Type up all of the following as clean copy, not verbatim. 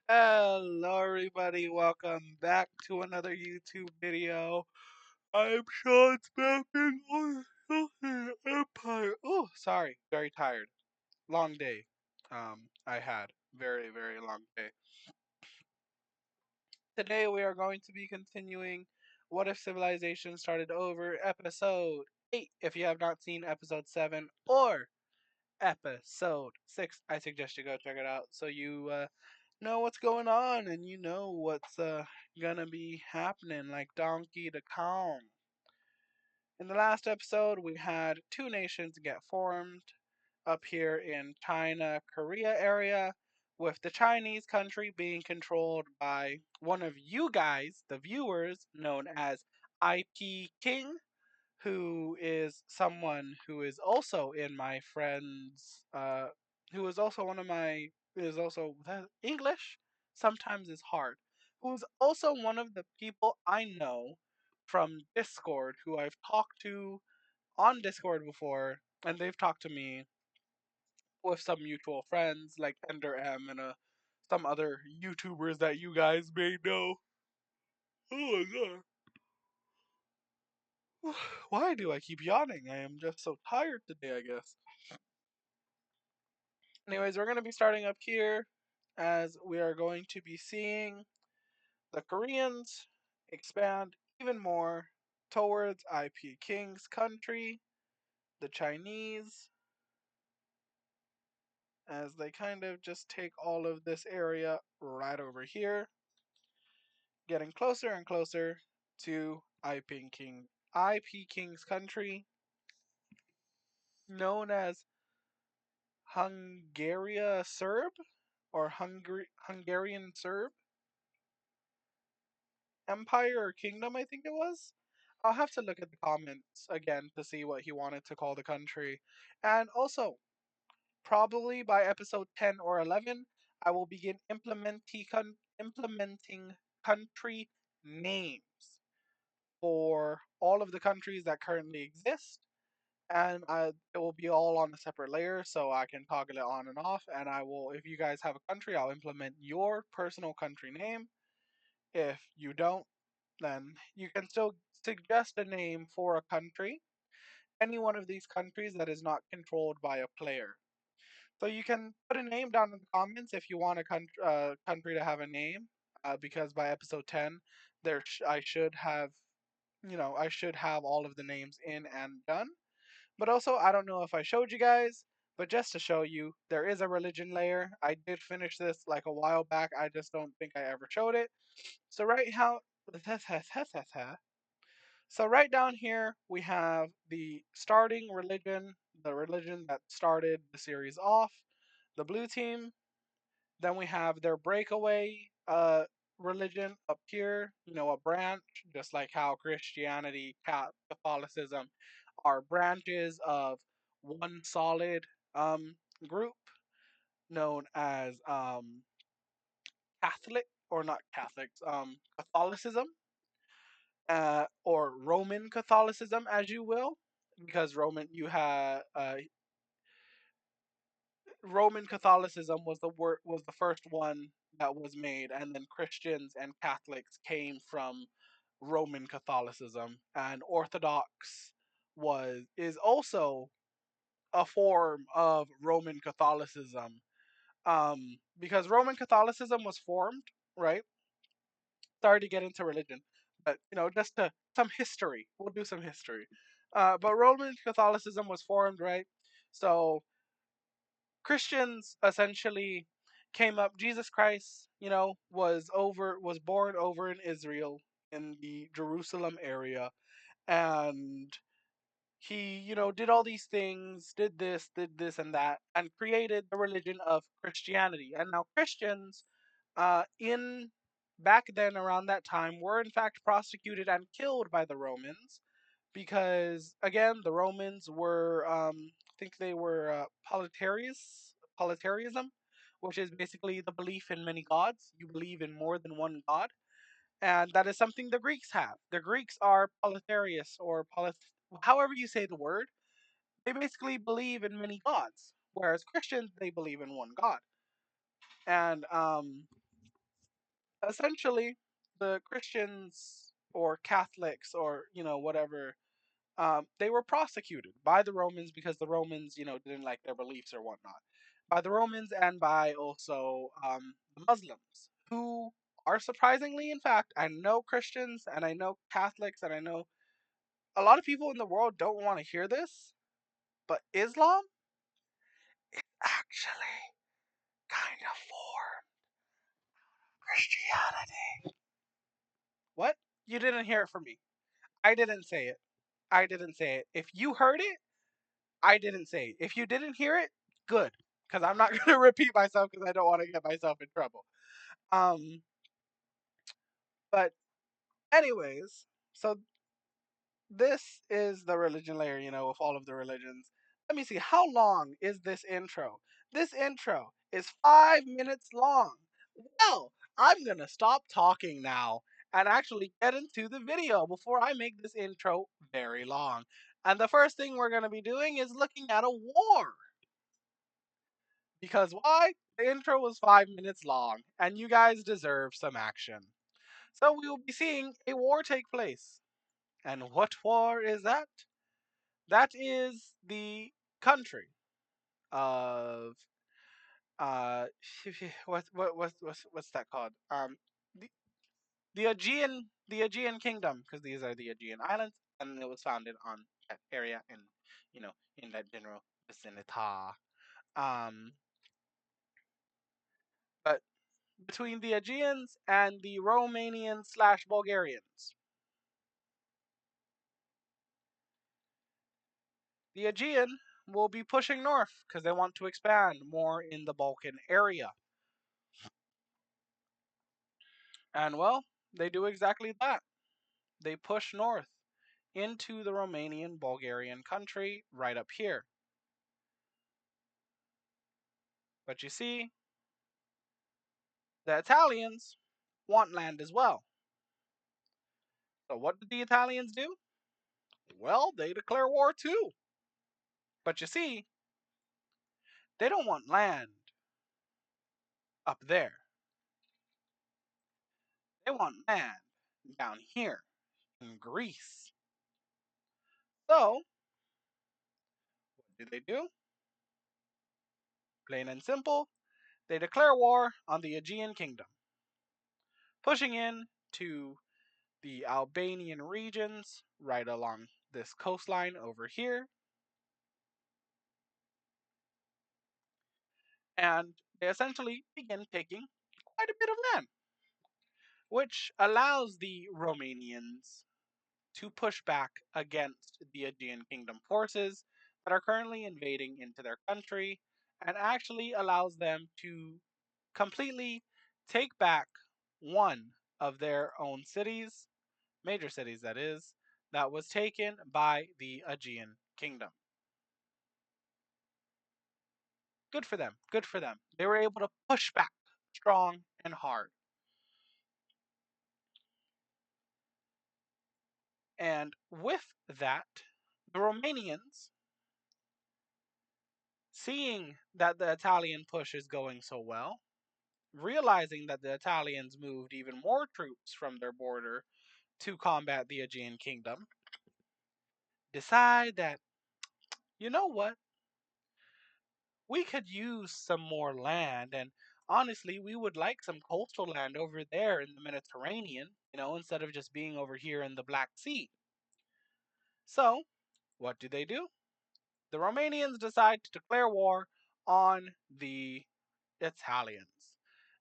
Hello, everybody. Welcome back to another YouTube video. I'm Sean Spapping on Empire. Oh, sorry. Very tired. Long day. I had very long day. Today we are going to be continuing What If Civilization Started Over, episode 8. If you have not seen episode 7 or episode 6, I suggest you go check it out so you know what's going on and you know what's gonna be happening like Donkey the Kong. In the last episode, we had two nations get formed up here in China, Korea area, with the Chinese country being controlled by one of you guys, the viewers, known as IP King, who is someone who is also in my friends, who is also one of my, is also English sometimes is hard, who is also one of the people I know from Discord who I've talked to on Discord before, and they've talked to me with some mutual friends like Ender M and some other YouTubers that you guys may know. Oh my god. Why do I keep yawning? I am just so tired today, I guess. Anyways, we're going to be starting up here as we are going to be seeing the Koreans expand even more towards IP King's country, the Chinese, as they kind of just take all of this area right over here, getting closer and closer to IP King's country, known as Hungaria Serb or Hungarian Serb Empire or Kingdom, I think it was. I'll have to look at the comments again to see what he wanted to call the country. And also, probably by episode 10 or 11, I will begin implementing country names for all of the countries that currently exist. And it will be all on a separate layer, so I can toggle it on and off. And I will, if you guys have a country, I'll implement your personal country name. If you don't, then you can still suggest a name for a country, any one of these countries that is not controlled by a player. So you can put a name down in the comments if you want a country to have a name, because by episode 10, I should have, I should have all of the names in and done. But also, I don't know if I showed you guys, but just to show you, there is a religion layer. I did finish this like a while back. I just don't think I ever showed it. So right how So right down here we have the starting religion, the religion that started the series off, the blue team. Then we have their breakaway religion up here, a branch, just like how Christianity, Catholicism are branches of one solid um, group known as Catholic, or not Catholics, Catholicism, or Roman Catholicism, as you will, because Roman Catholicism was the first one that was made, and then Christians and Catholics came from Roman Catholicism, and Orthodox was is also a form of Roman Catholicism. Because Roman Catholicism was formed, right? Sorry to get into religion, but just to some history. We'll do some history. But Roman Catholicism was formed, right? So Christians essentially came up. Jesus Christ, was born over in Israel in the Jerusalem area, and he, did all these things, did this, and that, and created the religion of Christianity. And now Christians, in back then around that time, were in fact prosecuted and killed by the Romans because, again, the Romans were, I think they were polytheism, which is basically the belief in many gods. You believe in more than one god, and that is something the Greeks have. The Greeks are polytheists, or however you say the word. They basically believe in many gods, whereas Christians, they believe in one god. And essentially, the Christians or Catholics or whatever, they were prosecuted by the Romans because the Romans didn't like their beliefs or whatnot. By the Romans and by also the Muslims, who are surprisingly, in fact, I know Christians and I know Catholics and I know a lot of people in the world don't want to hear this, but Islam actually kind of for Christianity. What? You didn't hear it from me. I didn't say it. I didn't say it. If you heard it, I didn't say it. If you didn't hear it, good. Because I'm not going to repeat myself because I don't want to get myself in trouble. Um, but, anyways, so this is the religion layer, with all of the religions. Let me see. How long is this intro? This intro is 5 minutes long. Well, I'm going to stop talking now and actually get into the video before I make this intro very long. And the first thing we're going to be doing is looking at a war. Because why? The intro was 5 minutes long, and you guys deserve some action. So we will be seeing a war take place. And what war is that? That is the country of uh what's that called? The, the Aegean Kingdom, because these are the Aegean Islands, and it was founded on that area in in that general vicinity. Um, but between the Aegeans and the Romanians slash Bulgarians. The Aegean will be pushing north because they want to expand more in the Balkan area. And well, they do exactly that. They push north into the Romanian Bulgarian country right up here. But you see, the Italians want land as well. So what did the Italians do? Well, they declare war too. But you see, they don't want land up there. They want land down here in Greece. So, what do they do? Plain and simple, they declare war on the Aegean kingdom, pushing in to the Albanian regions right along this coastline over here. And they essentially begin taking quite a bit of land, which allows the Romanians to push back against the Aegean Kingdom forces that are currently invading into their country, and actually allows them to completely take back one of their own cities, major cities that is, that was taken by the Aegean Kingdom. Good for them. Good for them. They were able to push back strong and hard. And with that, the Romanians, seeing that the Italian push is going so well, realizing that the Italians moved even more troops from their border to combat the Aegean Kingdom, decide that, you know what, we could use some more land, and honestly, we would like some coastal land over there in the Mediterranean, instead of just being over here in the Black Sea. So, what do? The Romanians decide to declare war on the Italians,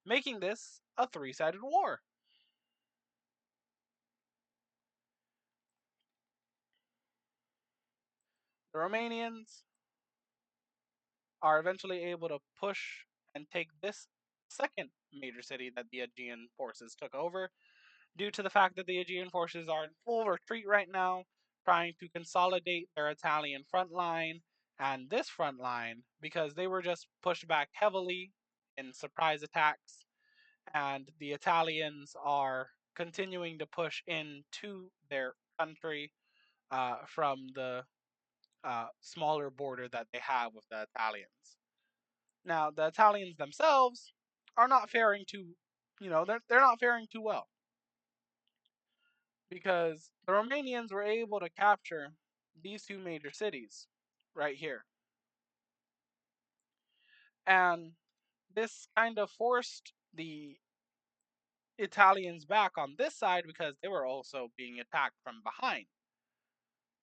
making this a three-sided war. The Romanians are eventually able to push and take this second major city that the Aegean forces took over, due to the fact that the Aegean forces are in full retreat right now, trying to consolidate their Italian front line and this front line because they were just pushed back heavily in surprise attacks, and the Italians are continuing to push into their country from the smaller border that they have with the Italians. Now, the Italians themselves are not faring too, they're not faring too well because the Romanians were able to capture these two major cities right here. And this kind of forced the Italians back on this side because they were also being attacked from behind.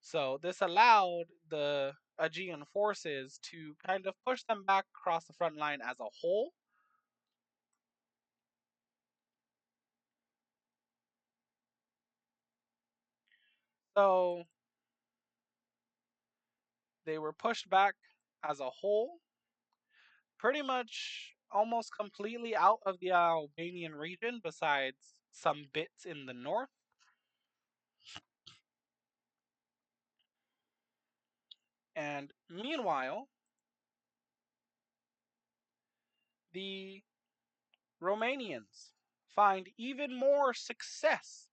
So this allowed the Aegean forces to kind of push them back across the front line as a whole. So they were pushed back as a whole, pretty much almost completely out of the Albanian region, besides some bits in the north. And meanwhile, the Romanians find even more success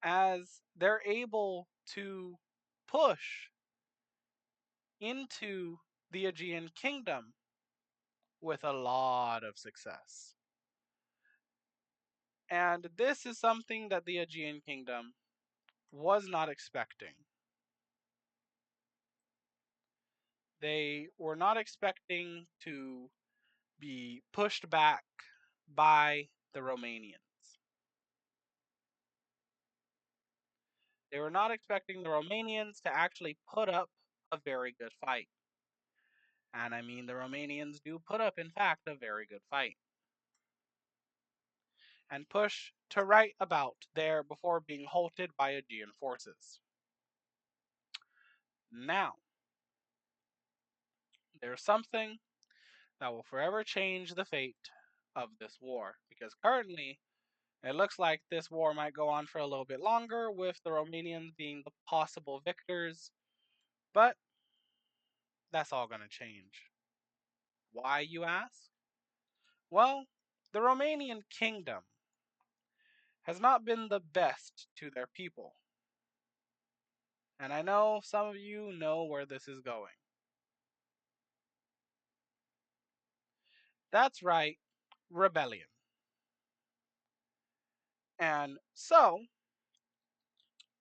as they're able to push into the Aegean kingdom with a lot of success. And this is something that the Aegean kingdom was not expecting. They were not expecting to be pushed back by the Romanians. They were not expecting the Romanians to actually put up a very good fight. And I mean, the Romanians do put up, in fact, a very good fight. And push to right about there before being halted by Aegean forces. Now, there's something that will forever change the fate of this war. Because currently, it looks like this war might go on for a little bit longer, with the Romanians being the possible victors. But that's all going to change. Why, you ask? Well, the Romanian kingdom has not been the best to their people. And I know some of you know where this is going. That's right, rebellion. And so,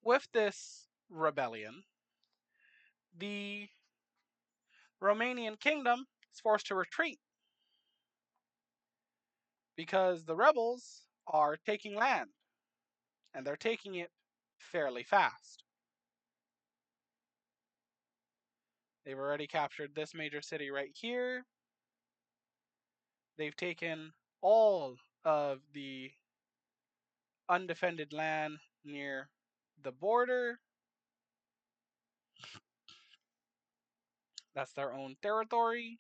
with this rebellion, the Romanian kingdom is forced to retreat because the rebels are taking land and they're taking it fairly fast. They've already captured this major city right here. They've taken all of the undefended land near the border. That's their own territory.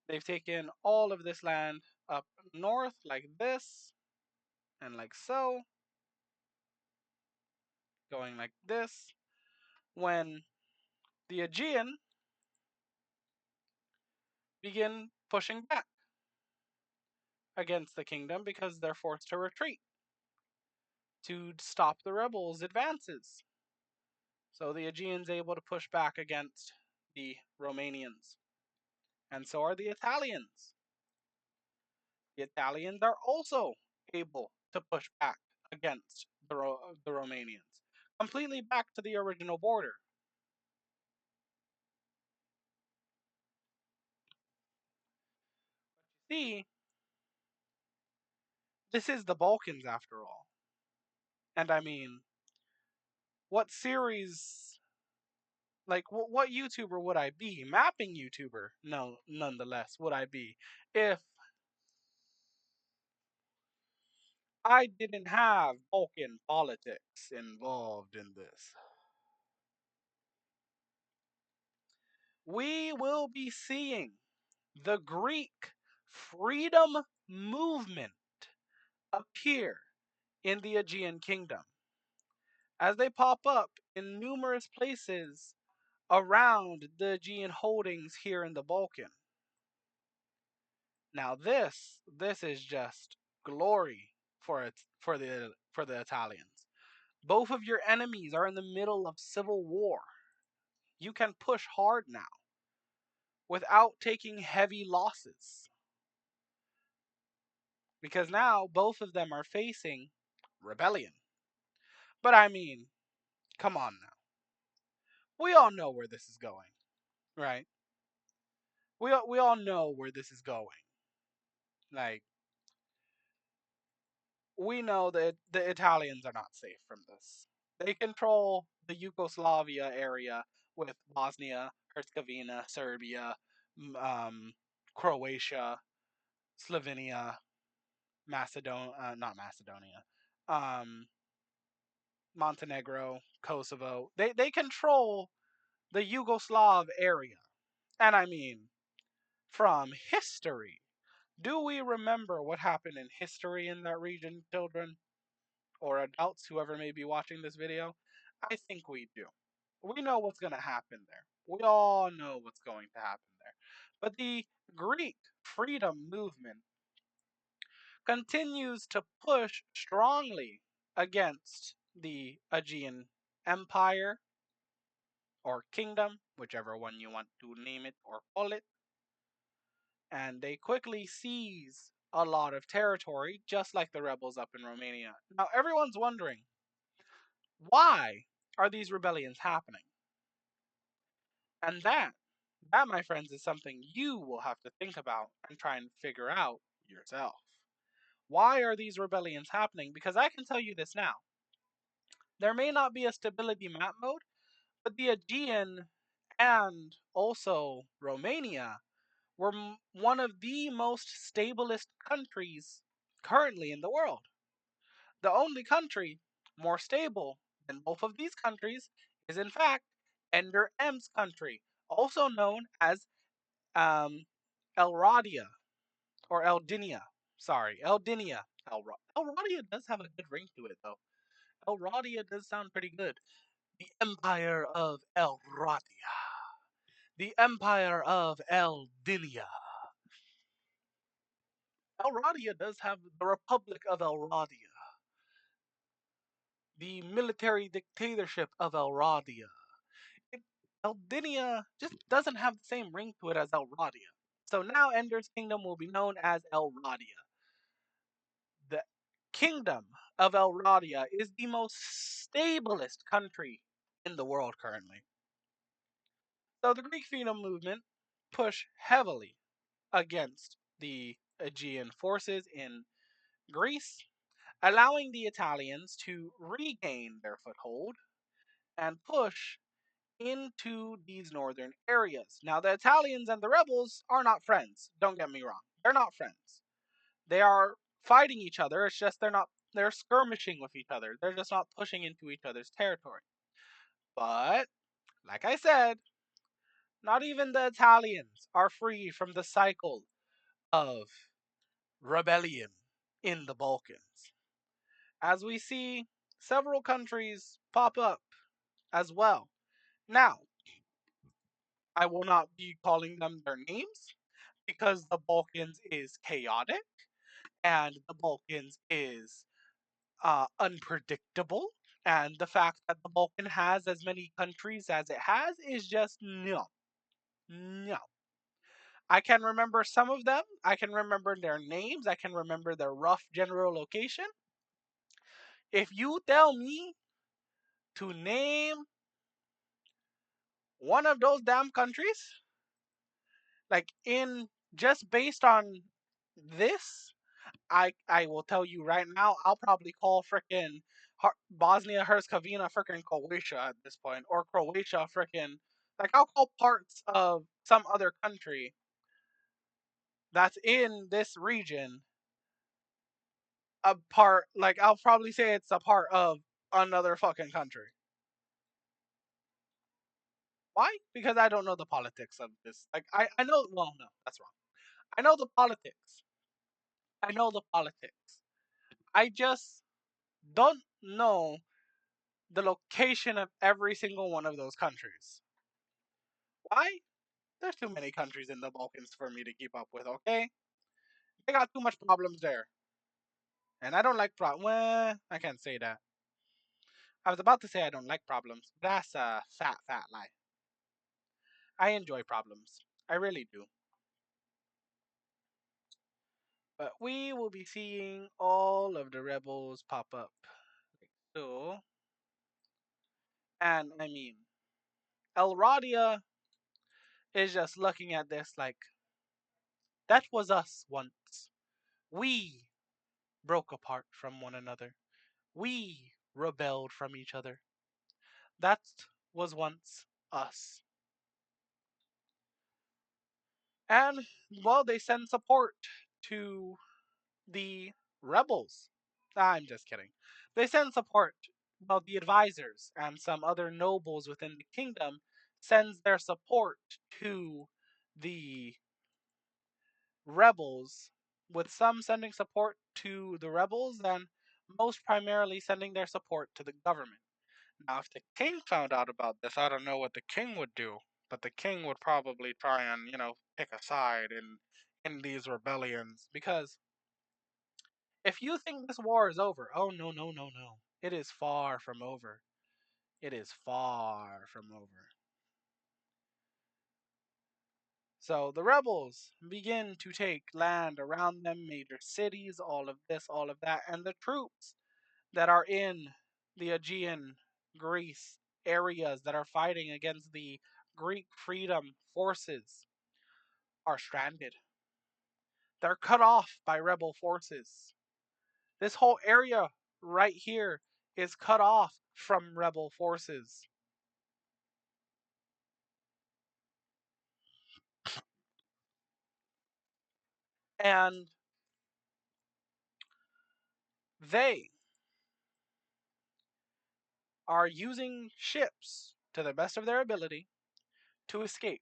They've taken all of this land up north, like this, and like so, going like this. When the Aegean begin pushing back against the kingdom because they're forced to retreat to stop the rebels' advances. So the Aegeans able to push back against the Romanians. And so are the Italians. The Italians are also able to push back against the Romanians, completely back to the original border. See, this is the Balkans after all. And I mean, what series, like, what YouTuber would I be? Mapping YouTuber, no, nonetheless, would I be if I didn't have Balkan politics involved in this? We will be seeing the Greek freedom movement appear in the Aegean kingdom as they pop up in numerous places around the Aegean holdings here in the Balkan. Now this is just glory for the Italians. Both of your enemies are in the middle of civil war. You can push hard now without taking heavy losses. Because now both of them are facing rebellion. But I mean, come on now. We all know where this is going, right? We all know where this is going. Like, we know that the Italians are not safe from this. They control the Yugoslavia area with Bosnia, Herzegovina, Serbia, Croatia, Slovenia, Macedonia, not Macedonia, um, Montenegro, Kosovo. They control the Yugoslav area. And I mean, from history, do we remember what happened in history in that region, children? Or adults, whoever may be watching this video? I think we do. We know what's going to happen there. We all know what's going to happen there. But the Greek freedom movement continues to push strongly against the Aegean Empire or kingdom, whichever one you want to name it or call it. And they quickly seize a lot of territory, just like the rebels up in Romania. Now, everyone's wondering, why are these rebellions happening? And that, my friends, is something you will have to think about and try and figure out yourself. Why are these rebellions happening? Because I can tell you this now. There may not be a stability map mode, but the Aegean and also Romania were one of the most stablest countries currently in the world. The only country more stable than both of these countries is, in fact, Ender M's country, also known as um, Elradia or Eldinia. Sorry, Eldinia. Elradia does have a good ring to it, though. Elradia does sound pretty good. The Empire of Elradia. The Empire of Eldinia. Elradia does have the Republic of Elradia. The military dictatorship of Elradia. Eldinia just doesn't have the same ring to it as Elradia. So now Ender's Kingdom will be known as Elradia. The kingdom of Elradia is the most stablest country in the world currently. So the Greek freedom movement pushed heavily against the Aegean forces in Greece, allowing the Italians to regain their foothold and push into these northern areas. Now, the Italians and the rebels are not friends. Don't get me wrong. They're not friends. They are fighting each other. It's just they're skirmishing with each other. They're just not pushing into each other's territory. But, like I said, not even the Italians are free from the cycle of rebellion in the Balkans. As we see several countries pop up as well. Now, I will not be calling them their names because the Balkans is chaotic and the Balkans is unpredictable. And the fact that the Balkan has as many countries as it has is just no. No. I can remember some of them. I can remember their names. I can remember their rough general location. If you tell me to name one of those damn countries, like in just based on this, I will tell you right now, I'll probably call frickin' Bosnia Herzegovina frickin' Croatia at this point, or Croatia frickin' like I'll call parts of some other country that's in this region a part. Like I'll probably say it's a part of another fucking country. Why? Because I don't know the politics of this. Like I know. Well, no, that's wrong. I know the politics. I know the politics. I just don't know the location of every single one of those countries. Why? There's too many countries in the Balkans for me to keep up with, okay? They got too much problems there. And I don't like problems. Well, I can't say that. I was about to say I don't like problems. That's a fat lie. I enjoy problems. I really do. But we will be seeing all of the rebels pop up. So, and I mean, Elradia is just looking at this like, that was us once. We broke apart from one another. We rebelled from each other. That was once us. And, well, they send support to the rebels. I'm just kidding. They send support. Well, the advisors and some other nobles within the kingdom sends their support to the rebels, with some sending support to the rebels and most primarily sending their support to the government. Now, if the king found out about this, I don't know what the king would do, but the king would probably try and, pick a side in these rebellions because if you think this war is over, oh no, no, no, no. It is far from over. It is far from over. So the rebels begin to take land around them, major cities, all of this, all of that, and the troops that are in the Aegean, Greece areas that are fighting against the Greek freedom forces are stranded. They're cut off by rebel forces. This whole area right here is cut off from rebel forces. And they are using ships to the best of their ability to escape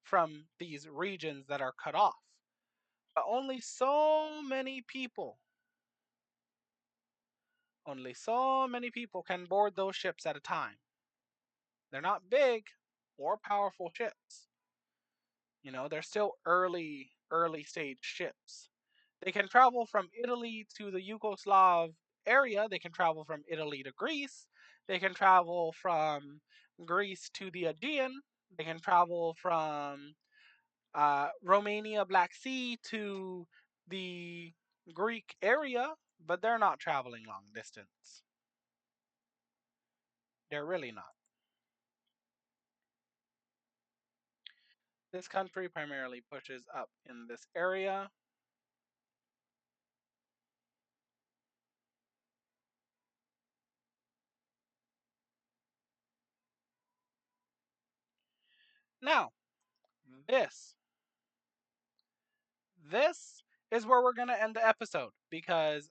from these regions that are cut off. But only so many people can board those ships at a time. They're not big or powerful ships. They're still early stage ships. They can travel from Italy to the Yugoslav area. They can travel from Italy to Greece. They can travel from Greece to the Aegean. They can travel from Romania, Black Sea to the Greek area, but they're not traveling long distance. They're really not. This country primarily pushes up in this area. Now, this this is where we're going to end the episode because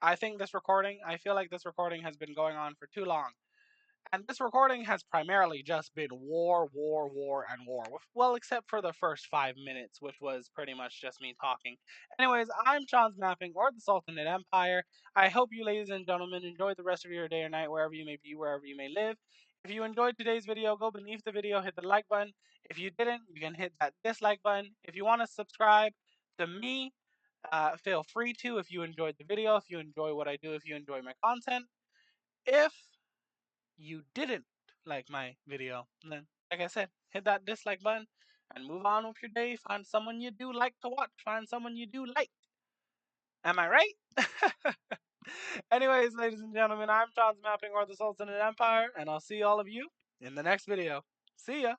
I feel like this recording has been going on for too long. And this recording has primarily just been war, war, war, and war. Well, except for the first 5 minutes, which was pretty much just me talking. Anyways, I'm Sean's Mapping, or the Sultanate Empire. I hope you, ladies and gentlemen, enjoy the rest of your day or night, wherever you may be, wherever you may live. If you enjoyed today's video, go beneath the video, hit the like button. If you didn't, you can hit that dislike button. If you want to subscribe to me, feel free to if you enjoyed the video, if you enjoy what I do, if you enjoy my content. If you didn't like my video, then, like I said, hit that dislike button and move on with your day. Find someone you do like to watch. Find someone you do like. Am I right? Anyways, ladies and gentlemen, I'm John's Mapping or the Sultanate Empire, and I'll see all of you in the next video. See ya!